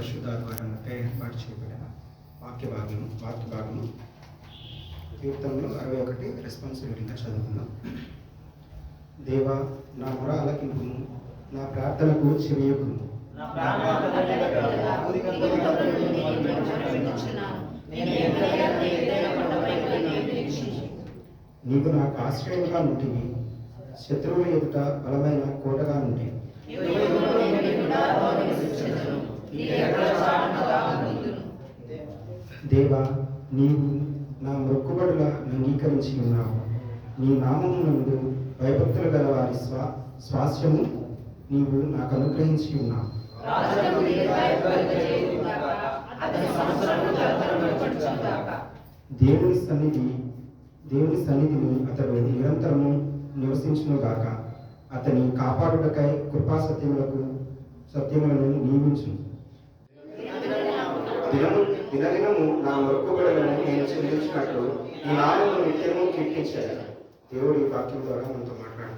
పరిశుద్ధాత్మకై ఏర్పాటు చేయబడిన వాక్య భాగము కీర్తనలు 61 రెస్పాన్సిబిలిటీగా చదువుకుందాం. దేవా, నా మొర ఆలకింపుము, నా ప్రార్థనకు చెవియొగ్గుము. నీవు నాకు ఆశ్రయముగా నుంటివి, శత్రువుల ఎదుట బలమైన కోటగా నుండి. దేవా, నీవు నా మొక్కుబడుల అంగీకరించి ఉన్నావు. నీ నామము నందు భయభక్తులు గల వారి స్వాస్యము నీవు నాకు అనుగ్రహించి ఉన్నావు. దేవుని సన్నిధిని అతడు నిరంతరము నివసించునుగాక. అతని కాపాడుటకై కృపా సత్యములను నియమించు. దినదినము నా మొక్కుబడులను నేను చెల్లించినట్లు ఈ నామమును నిత్యము కీర్తించాలి. దేవుడి వాక్యం ద్వారా మనతో మాట్లాడు.